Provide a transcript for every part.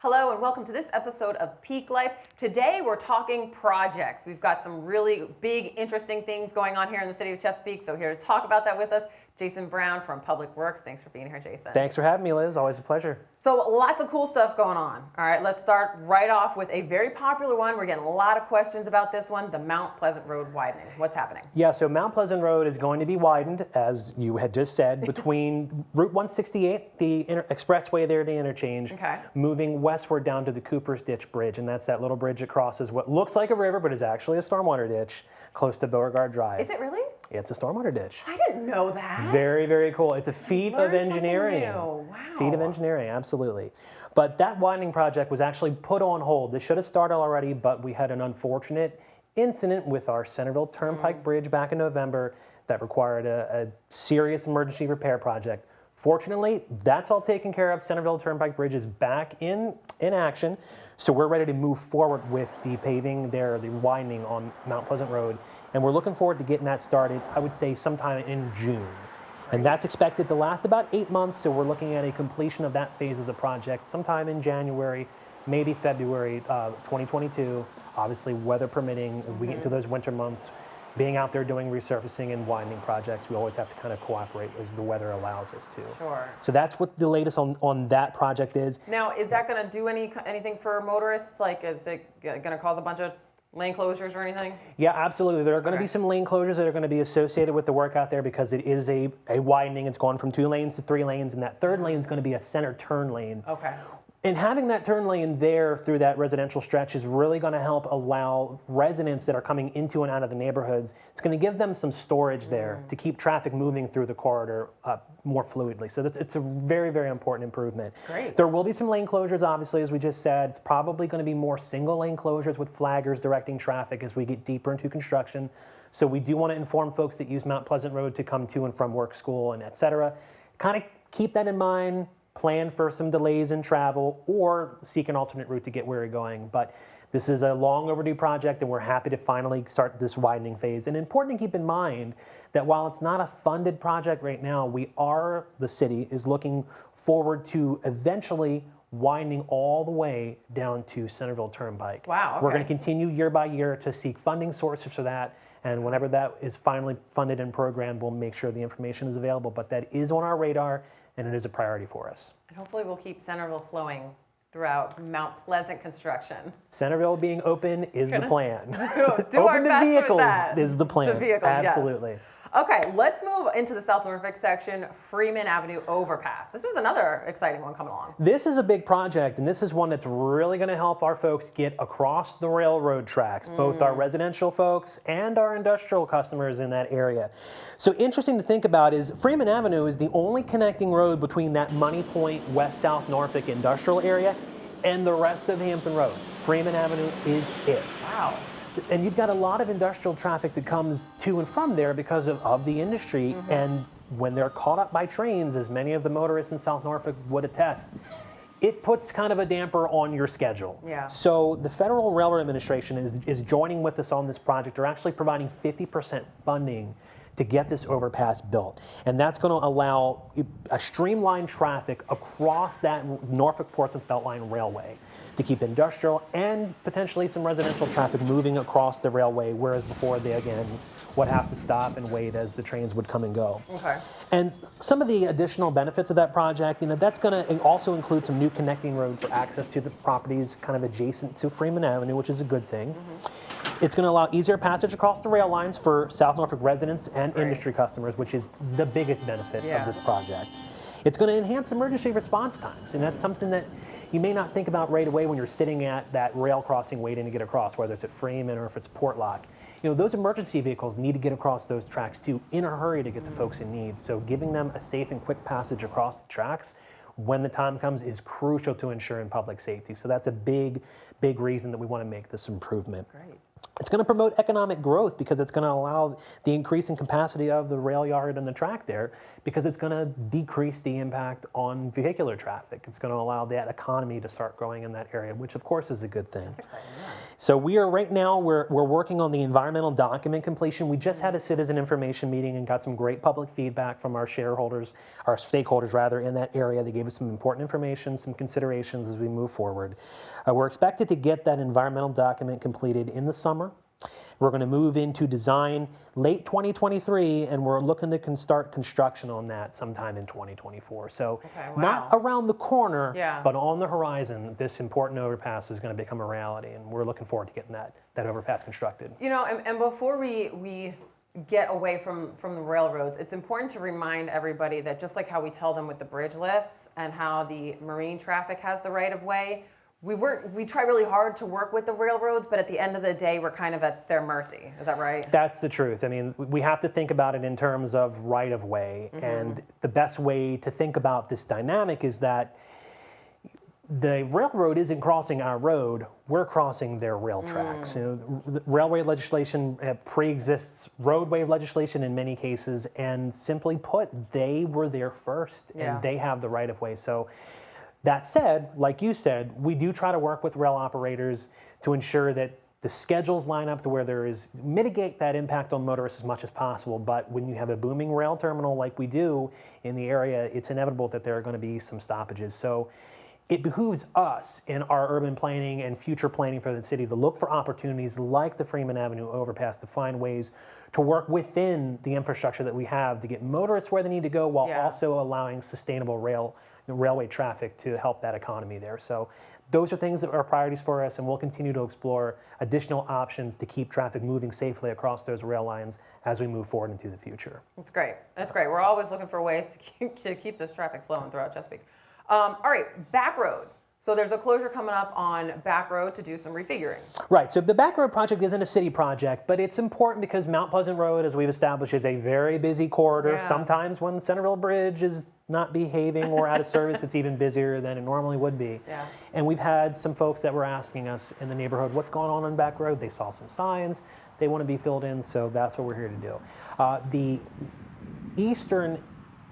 Hello and welcome to this episode of Peake Life. Today we're talking projects. We've got some really big, interesting things going on here in the city of Chesapeake. So here to talk about that with us, Jason Brown from Public Works. Thanks for being here, Jason. Thanks for having me, Liz. Always a pleasure. So lots of cool stuff going on. All right, let's start right off with a very popular one. We're getting a lot of questions about this one, the Mount Pleasant Road widening. What's happening? Yeah, so Mount Pleasant Road is going to be widened, as you had just said, between Route 168, the expressway there, the interchange, moving westward down to the Cooper's Ditch Bridge, and that's that little bridge that crosses what looks like a river, but is actually a stormwater ditch close to Beauregard Drive. Is it really? It's a stormwater ditch. I didn't know that. Very, very cool. It's a feat of engineering. Wow. Feat of engineering, absolutely. But that widening project was actually put on hold. This should have started already, but we had an unfortunate incident with our Centerville Turnpike Bridge back in November that required a serious emergency repair project. Fortunately, that's all taken care of. Centerville Turnpike Bridge is back in action. So we're ready to move forward with the paving there, the widening on Mount Pleasant Road. And we're looking forward to getting that started, I would say sometime in June. And that's expected to last about 8 months. So we're looking at a completion of that phase of the project sometime in January, maybe February 2022. Obviously, weather permitting, we get into those winter months. Being out there doing resurfacing and widening projects, we always have to kind of cooperate as the weather allows us to. Sure. So that's what the latest on that project is. Now, is that going to do anything for motorists? Like, is it going to cause a bunch of lane closures or anything? Yeah, absolutely. There are going to be some lane closures that are going to be associated with the work out there because it is a widening. It's gone from 2 lanes to 3 lanes, and that third lane is going to be a center turn lane. Okay. And having that turn lane there through that residential stretch is really going to help allow residents that are coming into and out of the neighborhoods, it's going to give them some storage there to keep traffic moving through the corridor more fluidly. So it's a very, very important improvement. Great. There will be some lane closures, obviously, as we just said. It's probably going to be more single lane closures with flaggers directing traffic as we get deeper into construction. So we do want to inform folks that use Mount Pleasant Road to come to and from work, school, and et cetera. Kind of keep that in mind. Plan for some delays in travel or seek an alternate route to get where you're going. But this is a long overdue project and we're happy to finally start this widening phase. And important to keep in mind that while it's not a funded project right now, the city is looking forward to eventually widening all the way down to Centerville Turnpike. Wow. Okay. We're going to continue year by year to seek funding sources for that. And whenever that is finally funded and programmed, we'll make sure the information is available. But that is on our radar. And it is a priority for us. And hopefully we'll keep Centerville flowing throughout Mount Pleasant construction. Centerville being open is the plan. Do open our to vehicles best with that. is the plan. To vehicles, absolutely. Yes. Okay, let's move into the South Norfolk section, Freeman Ave Overpass. This is another exciting one coming along. This is a big project, and this is one that's really going to help our folks get across the railroad tracks, both our residential folks and our industrial customers in that area. So interesting to think about is Freeman Avenue is the only connecting road between that Money Point, West-South Norfolk industrial area and the rest of Hampton Roads. Freeman Avenue is it. Wow. And you've got a lot of industrial traffic that comes to and from there because of the industry. And when they're caught up by trains, as many of the motorists in South Norfolk would attest, it puts kind of a damper on your schedule. Yeah. So the Federal Railroad Administration is joining with us on this project. They're actually providing 50% funding to get this overpass built. And that's going to allow a streamlined traffic across that Norfolk-Portsmouth Beltline Railway to keep industrial and potentially some residential traffic moving across the railway, whereas before they, again, would have to stop and wait as the trains would come and go. Okay. And some of the additional benefits of that project, that's going to also include some new connecting road for access to the properties kind of adjacent to Freeman Avenue, which is a good thing. It's going to allow easier passage across the rail lines for South Norfolk residents and industry customers, which is the biggest benefit of this project. It's going to enhance emergency response times, and that's something that you may not think about right away when you're sitting at that rail crossing waiting to get across, whether it's at Freeman or if it's Portlock. Those emergency vehicles need to get across those tracks too in a hurry to get to folks in need. So giving them a safe and quick passage across the tracks when the time comes is crucial to ensuring public safety. So that's a big reason that we want to make this improvement. Great. It's going to promote economic growth because it's going to allow the increase in capacity of the rail yard and the track there, because it's going to decrease the impact on vehicular traffic. It's going to allow that economy to start growing in that area, which of course is a good thing. That's exciting, yeah. So we are right now, we're working on the environmental document completion. We just had a citizen information meeting and got some great public feedback from our shareholders, our stakeholders rather, in that area. They gave us some important information, some considerations as we move forward. We're expected to get that environmental document completed in the summer. We're going to move into design late 2023, and we're looking to start construction on that sometime in 2024. So not around the corner, but on the horizon, this important overpass is going to become a reality, and we're looking forward to getting that overpass constructed. You know, and before we get away from the railroads, it's important to remind everybody that just like how we tell them with the bridge lifts and how the marine traffic has the right of way, we try really hard to work with the railroads, but at the end of the day, we're kind of at their mercy. Is that right? That's the truth. I mean, we have to think about it in terms of right of way, and the best way to think about this dynamic is that the railroad isn't crossing our road, we're crossing their rail tracks. You know, the railway legislation pre-exists roadway legislation in many cases, and simply put, they were there first, and they have the right of way. So that said, like you said, we do try to work with rail operators to ensure that the schedules line up to where there is, mitigate that impact on motorists as much as possible. But when you have a booming rail terminal like we do in the area, it's inevitable that there are going to be some stoppages. So it behooves us in our urban planning and future planning for the city to look for opportunities like the Freeman Avenue Overpass to find ways to work within the infrastructure that we have to get motorists where they need to go, while also allowing sustainable railway traffic to help that economy there. So those are things that are priorities for us, and we'll continue to explore additional options to keep traffic moving safely across those rail lines as we move forward into the future. That's great. That's great. We're always looking for ways to keep this traffic flowing throughout Chesapeake. All right, back road. So there's a closure coming up on Back Road to do some refiguring. Right, so the Back Road project isn't a city project, but it's important because Mount Pleasant Road, as we've established, is a very busy corridor. Sometimes when the Centerville Bridge is not behaving or out of service, it's even busier than it normally would be. And we've had some folks that were asking us in the neighborhood, what's going on Back Road? They saw some signs, they want to be filled in, so that's what we're here to do. The eastern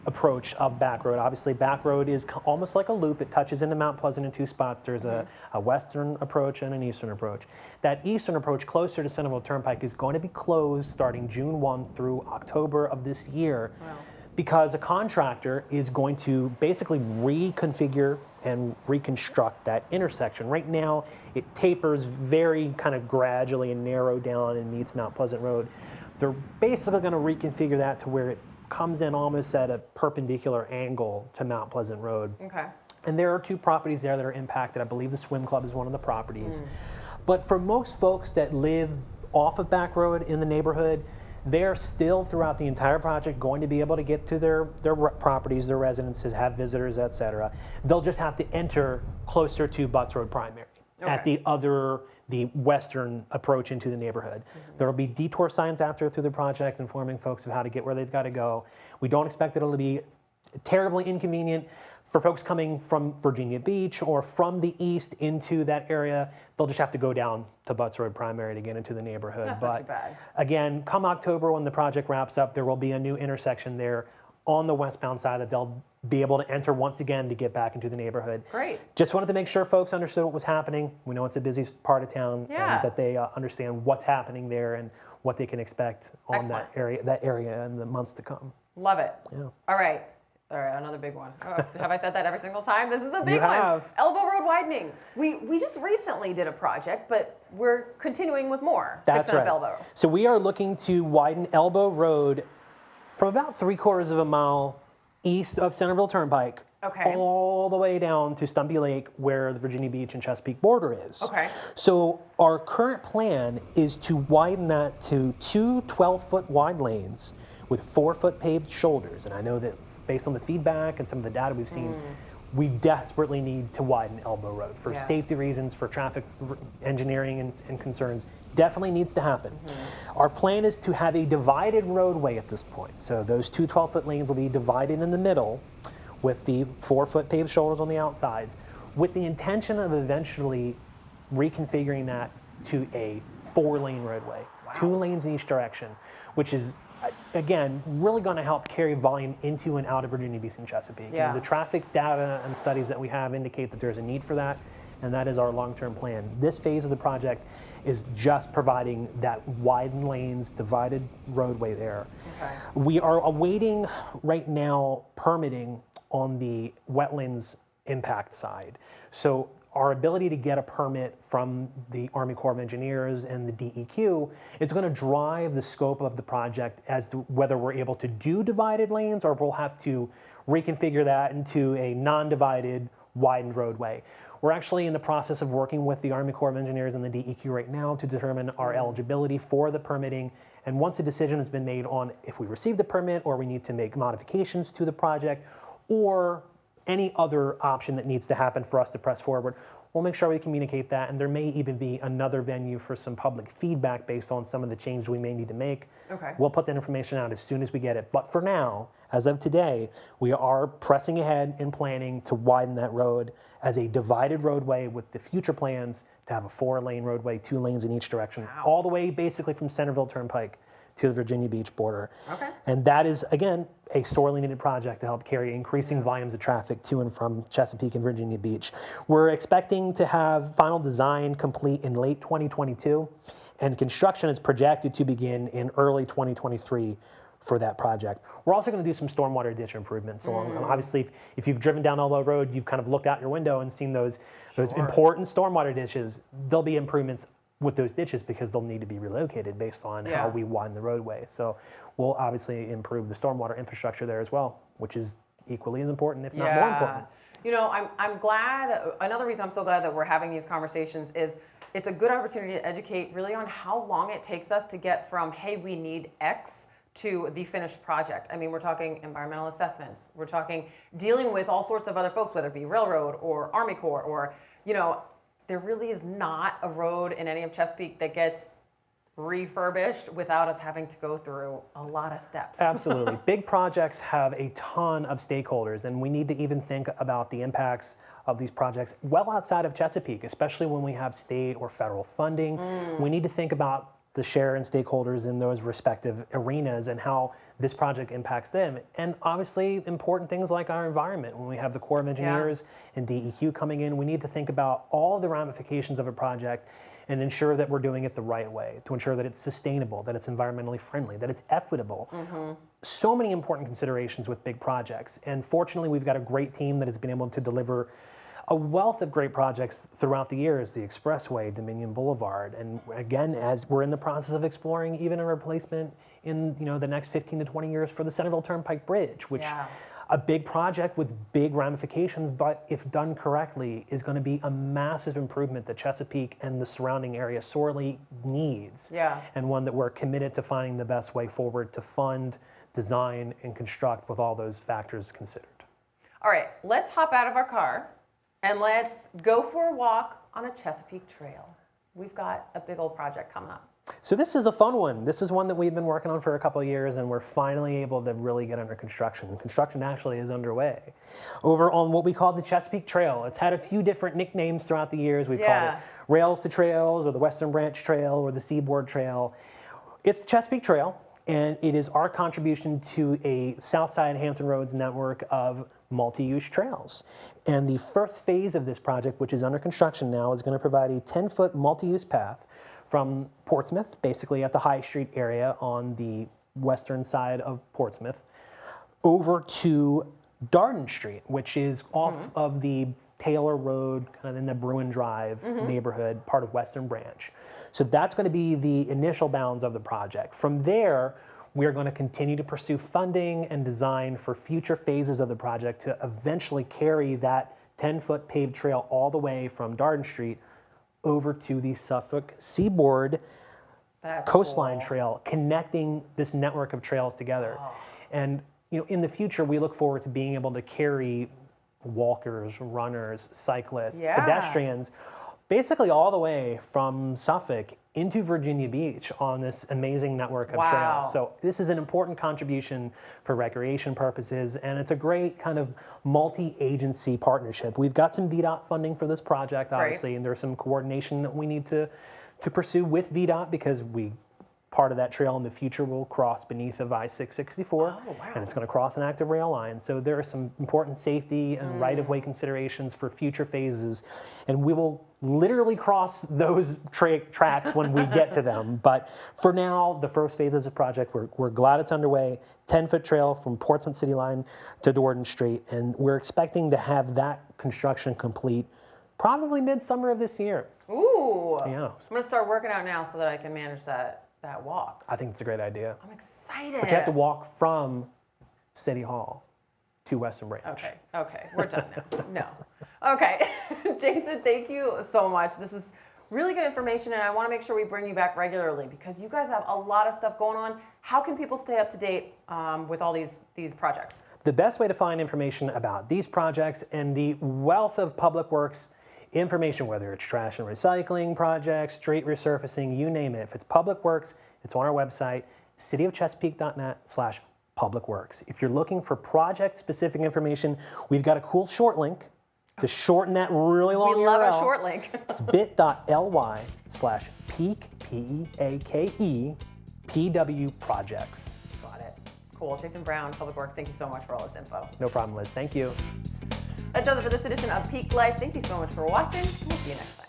approach of Back Road. Obviously, Back Road is almost like a loop. It touches into Mount Pleasant in two spots. There's a western approach and an eastern approach. That eastern approach closer to Centerville Turnpike is going to be closed starting June 1 through October of this year because a contractor is going to basically reconfigure and reconstruct that intersection. Right now, it tapers very kind of gradually and narrow down and meets Mount Pleasant Road. They're basically going to reconfigure that to where it comes in almost at a perpendicular angle to Mount Pleasant Road. And there are two properties there that are impacted. I believe the swim club is one of the properties. But for most folks that live off of Back Road in the neighborhood, they're still throughout the entire project going to be able to get to their properties, their residences, have visitors, etc. They'll just have to enter closer to Butts Road Primary at the western approach into the neighborhood. There will be detour signs out there through the project informing folks of how to get where they've got to go. We don't expect it to be terribly inconvenient for folks coming from Virginia Beach or from the east into that area. They'll just have to go down to Butts Road Primary to get into the neighborhood. That's not too bad. Again, come October when the project wraps up, there will be a new intersection there on the westbound side that they'll be able to enter once again to get back into the neighborhood. Great. Just wanted to make sure folks understood what was happening. We know it's a busy part of town, and that they understand what's happening there and what they can expect on that area in the months to come. Love it. All right, another big one. Oh, have I said that every single time? This is a big one. Elbow Road widening. We just recently did a project, but we're continuing with more. That's right. Elbow. So we are looking to widen Elbow Road from about 3/4 of a mile east of Centerville Turnpike, all the way down to Stumpy Lake, where the Virginia Beach and Chesapeake border is. So our current plan is to widen that to two 12-foot wide lanes with 4-foot paved shoulders. And I know that based on the feedback and some of the data we've seen, we desperately need to widen Elbow Road for safety reasons, for traffic engineering and concerns. Definitely needs to happen. Our plan is to have a divided roadway at this point. So those two 12-foot lanes will be divided in the middle with the 4-foot paved shoulders on the outsides, with the intention of eventually reconfiguring that to a 4-lane roadway, 2 lanes in each direction, which is, again, really going to help carry volume into and out of Virginia Beach and Chesapeake. Yeah. And the traffic data and studies that we have indicate that there's a need for that, and that is our long-term plan. This phase of the project is just providing that widened lanes, divided roadway there. Okay. We are awaiting right now permitting on the wetlands impact side. So our ability to get a permit from the Army Corps of Engineers and the DEQ is going to drive the scope of the project as to whether we're able to do divided lanes or we'll have to reconfigure that into a non-divided widened roadway. We're actually in the process of working with the Army Corps of Engineers and the DEQ right now to determine our eligibility for the permitting. And once a decision has been made on if we receive the permit or we need to make modifications to the project or any other option that needs to happen for us to press forward, we'll make sure we communicate that, and there may even be another venue for some public feedback based on some of the changes we may need to make. Okay. We'll put that information out as soon as we get it. But for now, as of today, we are pressing ahead in planning to widen that road as a divided roadway with the future plans to have a 4-lane roadway, 2 lanes in each direction, all the way basically from Centerville Turnpike to the Virginia Beach border. Okay. And that is, again, a sorely needed project to help carry increasing volumes of traffic to and from Chesapeake and Virginia Beach. We're expecting to have final design complete in late 2022, and construction is projected to begin in early 2023 for that project. We're also going to do some stormwater ditch improvements along. Obviously, if you've driven down Elbow Road, you've kind of looked out your window and seen those important stormwater ditches. There'll be improvements with those ditches because they'll need to be relocated based on how we widen the roadway. So we'll obviously improve the stormwater infrastructure there as well, which is equally as important, if not more important. You know, I'm glad, another reason I'm so glad that we're having these conversations is it's a good opportunity to educate really on how long it takes us to get from, hey, we need X to the finished project. I mean, we're talking environmental assessments. We're talking dealing with all sorts of other folks, whether it be railroad or Army Corps or, you know, there really is not a road in any of Chesapeake that gets refurbished without us having to go through a lot of steps. Absolutely. Big projects have a ton of stakeholders, and we need to even think about the impacts of these projects well outside of Chesapeake, especially when we have state or federal funding. We need to think about the share and stakeholders in those respective arenas and how this project impacts them. And obviously important things like our environment. When we have the Corps of Engineers and DEQ coming in, we need to think about all the ramifications of a project and ensure that we're doing it the right way, to ensure that it's sustainable, that it's environmentally friendly, that it's equitable. So many important considerations with big projects. And fortunately, we've got a great team that has been able to deliver a wealth of great projects throughout the years, the Expressway, Dominion Boulevard, and again, as we're in the process of exploring even a replacement in the next 15 to 20 years for the Centerville Turnpike Bridge, which a big project with big ramifications, but if done correctly, is going to be a massive improvement that Chesapeake and the surrounding area sorely needs, and one that we're committed to finding the best way forward to fund, design, and construct with all those factors considered. All right, let's hop out of our car and let's go for a walk on a Chesapeake Trail. We've got a big old project coming up. So this is a fun one. This is one that we've been working on for a couple of years, and we're finally able to really get under construction. Construction actually is underway over on what we call the Chesapeake Trail. It's had a few different nicknames throughout the years. We've called it Rails to Trails, or the Western Branch Trail, or the Seaboard Trail. It's the Chesapeake Trail, and it is our contribution to a Southside Hampton Roads network of multi-use trails. And the first phase of this project, which is under construction now, is going to provide a 10-foot multi-use path from Portsmouth, basically at the High Street area on the western side of Portsmouth, over to Darden Street, which is off of the Taylor Road, kind of in the Bruin Drive neighborhood, part of Western Branch. So that's going to be the initial bounds of the project. From there, we are going to continue to pursue funding and design for future phases of the project to eventually carry that 10-foot paved trail all the way from Darden Street over to the Suffolk Seaboard Coastline Trail, connecting this network of trails together. And in the future, we look forward to being able to carry walkers, runners, cyclists, pedestrians, basically all the way from Suffolk into Virginia Beach on this amazing network of trails. So this is an important contribution for recreation purposes, and it's a great kind of multi-agency partnership. We've got some VDOT funding for this project, obviously, and there's some coordination that we need to to pursue with VDOT because part of that trail in the future will cross beneath of I-664, Oh, wow. and it's going to cross an active rail line. So there are some important safety and right-of-way considerations for future phases, and we will literally cross those tracks when we get to them. But for now, the first phase of the project, we're glad it's underway. 10-foot trail from Portsmouth City Line to Dordon Street, and we're expecting to have that construction complete probably midsummer of this year. Ooh. Yeah. I'm going to start working out now so that I can manage that walk. I think it's a great idea. I'm excited. But you have to walk from City Hall to Western Branch. Okay, we're done now. No. Okay, Jason, thank you so much. This is really good information, and I want to make sure we bring you back regularly because you guys have a lot of stuff going on. How can people stay up to date with all these projects? The best way to find information about these projects and the wealth of public works information, whether it's trash and recycling projects, street resurfacing, you name it. If it's public works, it's on our website, cityofchesapeake.net/publicworks. If you're looking for project-specific information, we've got a cool short link to shorten that really long URL. We love a short link. It's bit.ly/peake, P-E-A-K-E, PW projects. Got it. Cool. Jason Brown, Public Works, thank you so much for all this info. No problem, Liz. Thank you. That does it for this edition of Peake Life. Thank you so much for watching, and we'll see you next time.